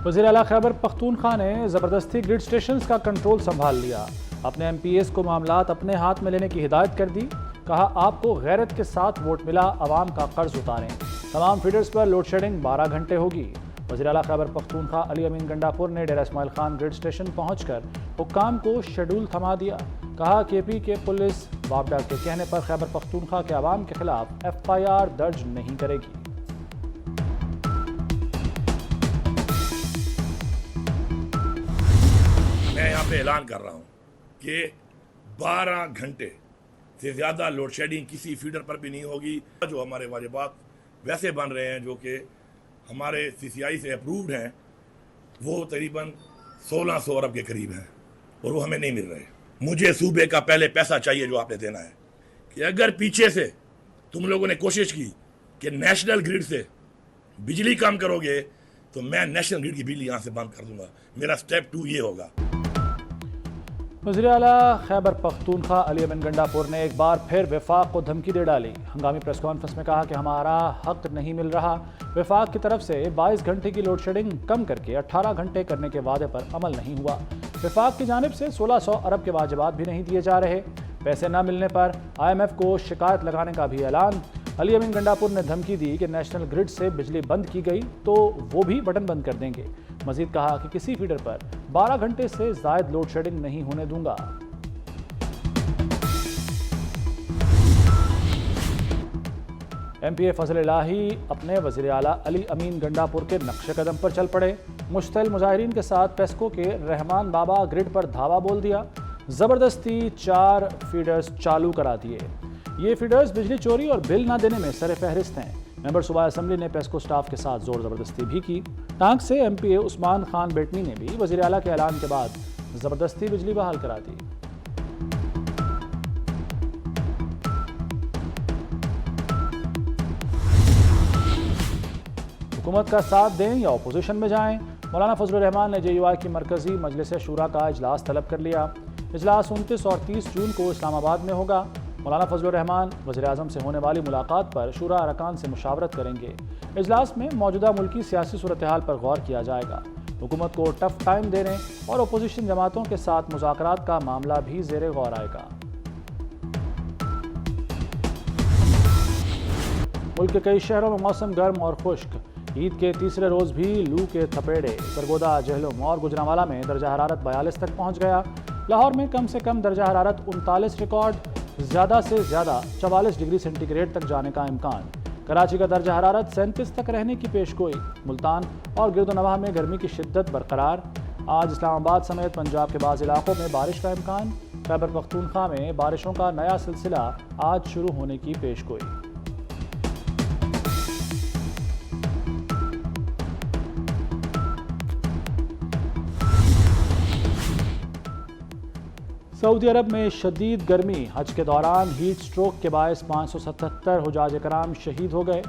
وزیر اعلیٰ خیبر پختونخوا نے زبردستی گرڈ سٹیشنز کا کنٹرول سنبھال لیا. اپنے ایم پی ایز کو معاملات اپنے ہاتھ میں لینے کی ہدایت کر دی. کہا آپ کو غیرت کے ساتھ ووٹ ملا, عوام کا قرض اتاریں. تمام فیڈرز پر لوڈ شیڈنگ 12 گھنٹے ہوگی. وزیر اعلیٰ خیبر پختونخوا علی امین گنڈاپور نے ڈیرہ اسماعیل خان گرڈ اسٹیشن پہنچ کر حکام کو شیڈول تھما دیا. کہا کے پی کے پولیس وابڈا کے کہنے پر خیبر پختونخوا کے عوام کے خلاف ایف آئی آر درج نہیں کرے گی. میں یہاں پہ اعلان کر رہا ہوں کہ 12 گھنٹے سے زیادہ لوڈ شیڈنگ کسی فیڈر پر بھی نہیں ہوگی. جو ہمارے واجبات ویسے بن رہے ہیں جو کہ ہمارے سی سی آئی سے اپرووڈ ہیں, وہ تقریباً 1600 ارب کے قریب ہیں اور وہ ہمیں نہیں مل رہے. مجھے صوبے کا پہلے پیسہ چاہیے جو آپ نے دینا ہے. کہ اگر پیچھے سے تم لوگوں نے کوشش کی کہ نیشنل گریڈ سے بجلی کام کرو گے تو میں نیشنل گریڈ کی بجلی یہاں سے بند کر دوں گا. میرا سٹیپ 2 یہ ہوگا. وزیر اعلیٰ خیبر پختونخوا علی امین گنڈاپور نے ایک بار پھر وفاق کو دھمکی دے ڈالی. ہنگامی پریس کانفرنس میں کہا کہ ہمارا حق نہیں مل رہا. وفاق کی طرف سے 22 گھنٹے کی لوڈ شیڈنگ کم کر کے 18 گھنٹے کرنے کے وعدے پر عمل نہیں ہوا. وفاق کی جانب سے 1600 ارب کے واجبات بھی نہیں دیے جا رہے. پیسے نہ ملنے پر آئی ایم ایف کو شکایت لگانے کا بھی اعلان. علی امین گنڈاپور نے دھمکی دی کہ نیشنل گرڈ سے بجلی بند کی گئی تو وہ بھی بٹن بند کر دیں گے. مزید کہا کہ کسی فیڈر پر 12 گھنٹے سے زائد لوڈ شیڈنگ نہیں ہونے دوں گا. ایم پی اے فضل الہی اپنے وزیر اعلیٰ علی امین گنڈاپور کے نقش قدم پر چل پڑے. مشتعل مظاہرین کے ساتھ پیسکو کے رحمان بابا گرڈ پر دھاوا بول دیا. زبردستی 4 فیڈرز چالو کرا دیے. یہ فیڈرز بجلی چوری اور بل نہ دینے میں سر فہرست ہیں. ممبر صوبہ اسمبلی نے پیسکو سٹاف کے ساتھ زور زبردستی بھی کی. ٹانک سے ایم پی اے عثمان خان بیٹنی نے بھی وزیر اعلیٰ کے اعلان کے بعد زبردستی بجلی بحال کرا دی. حکومت کا ساتھ دیں یا اپوزیشن میں جائیں, مولانا فضل الرحمان نے جے یو آئی کی مرکزی مجلس شورا کا اجلاس طلب کر لیا. اجلاس 29 اور 30 جون کو اسلام آباد میں ہوگا. مولانا فضل الرحمان وزیر اعظم سے ہونے والی ملاقات پر شورا ارکان سے مشاورت کریں گے. اجلاس میں موجودہ ملکی سیاسی صورتحال پر غور کیا جائے گا. حکومت کو ٹف ٹائم دینے اور اپوزیشن جماعتوں کے ساتھ مذاکرات کا معاملہ بھی زیر غور آئے گا. ملک کے کئی شہروں میں موسم گرم اور خشک. عید کے تیسرے روز بھی لو کے تھپیڑے. سرگودا, جہلم اور گجرانوالہ میں درجہ حرارت 42 تک پہنچ گیا. لاہور میں کم سے کم درجہ حرارت 39 ریکارڈ, زیادہ سے زیادہ 44 ڈگری سینٹی گریڈ تک جانے کا امکان. کراچی کا درجہ حرارت 37 تک رہنے کی پیش گوئی. ملتان اور گرد و نواح میں گرمی کی شدت برقرار. آج اسلام آباد سمیت پنجاب کے بعض علاقوں میں بارش کا امکان. خیبر پختونخوا میں بارشوں کا نیا سلسلہ آج شروع ہونے کی پیش گوئی. سعودی عرب میں شدید گرمی. حج کے دوران ہیٹ سٹروک کے باعث 577 حجاج کرام شہید ہو گئے.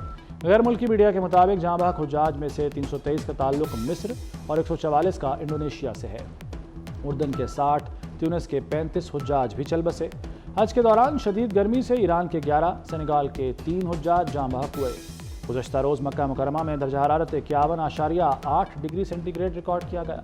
غیر ملکی میڈیا کے مطابق جاں بحق حجاج میں سے 323 کا تعلق مصر اور 144 کا انڈونیشیا سے ہے. اردن کے 60, تیونس کے 35 حجاج بھی چل بسے. حج کے دوران شدید گرمی سے ایران کے 11, سینیگال کے 3 حجاج جاں بحق ہوئے. گزشتہ روز مکہ مکرمہ میں درجہ حرارت 51.8 ڈگری سینٹی گریڈ ریکارڈ کیا گیا.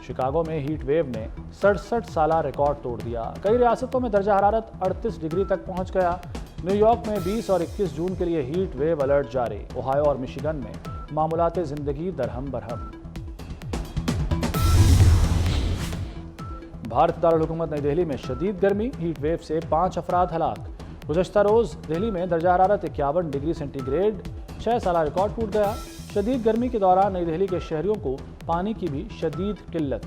شکاگو میں ہیٹ ویو نے 67 سالہ ریکارڈ توڑ دیا. کئی ریاستوں میں درجہ حرارت 38 ڈگری تک پہنچ گیا. نیو یارک میں 20 اور 21 جون کے لیے ہیٹ ویو الرٹ جاری. اوہایو اور مشیگن میں معمولات زندگی درہم برہم. بھارت دارالحکومت نئی دہلی میں شدید گرمی. ہیٹ ویو سے 5 افراد ہلاک. گزشتہ روز دہلی میں درجہ حرارت 51 ڈگری سینٹی گریڈ 6 سالہ ریکارڈ ٹوٹ گیا. شدید گرمی کے دوران نئی دہلی کے شہریوں کو پانی کی بھی شدید قلت.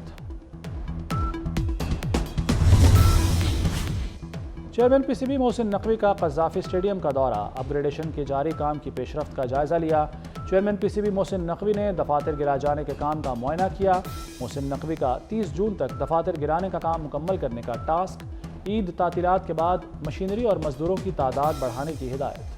Chairman P C B Mohsin Naqvi کا قذافی اسٹیڈیم کا دورہ. اپ گریڈیشن کے جاری کام کی پیش رفت کا جائزہ لیا. Chairman P C B Mohsin Naqvi نے دفاتر گرا جانے کے کام کا معائنہ کیا. محسن نقوی کا 30 جون تک دفاتر گرانے کا کام مکمل کرنے کا ٹاسک. عید تعطیلات کے بعد مشینری اور مزدوروں کی تعداد بڑھانے کی ہدایت.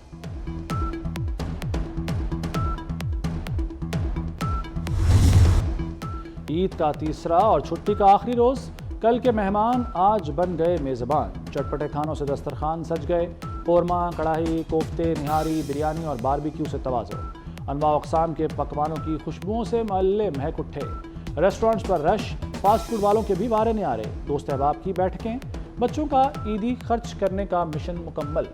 عید کا تیسرا اور چھٹی کا آخری روز. کل کے مہمان آج بن گئے میزبان، چٹپٹے کھانوں سے دسترخوان سج گئے، قورمہ، کڑھائی، کوفتے، نہاری، بریانی اور باربیکیو سے تواضع، انواع اقسام کے پکوانوں کی خوشبوؤں سے محلے مہک اٹھے، ریسٹورنٹس پر رش، فاسٹ فوڈ والوں کے بھی وارے نیارے، دوست احباب کی بیٹھکیں، بچوں کا عیدی خرچ کرنے کا مشن مکمل۔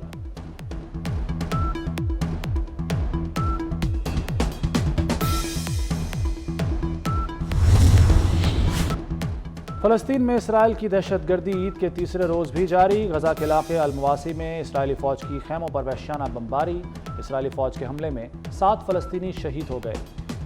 فلسطین میں اسرائیل کی دہشت گردی عید کے تیسرے روز بھی جاری، غزہ کے علاقے المواسی میں اسرائیلی فوج کی خیموں پر وحشیانہ بمباری، اسرائیلی فوج کے حملے میں 7 فلسطینی شہید ہو گئے۔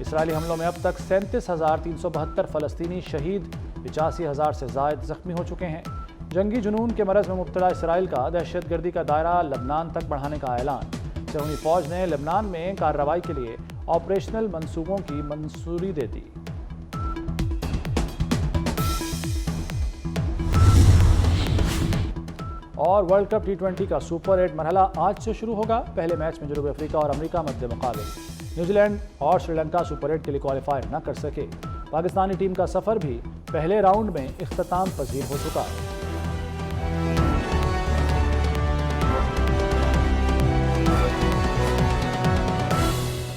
اسرائیلی حملوں میں اب تک 37,372 فلسطینی شہید، 85,000 سے زائد زخمی ہو چکے ہیں۔ جنگی جنون کے مرض میں مبتلا اسرائیل کا دہشت گردی کا دائرہ لبنان تک بڑھانے کا اعلان، صہیونی فوج نے لبنان میں کارروائی کے لیے آپریشنل منصوبوں کی منظوری دے دی۔ اور ورلڈ کپ T20 کا سپر 8 مرحلہ آج سے شروع ہوگا۔ پہلے میچ میں جنوبی افریقہ اور امریکہ مد مقابل، نیوزی لینڈ اور سری لنکا سپر 8 کے لیے کوالیفائی نہ کر سکے۔ پاکستانی ٹیم کا سفر بھی پہلے راؤنڈ میں اختتام پذیر ہو چکا ہے۔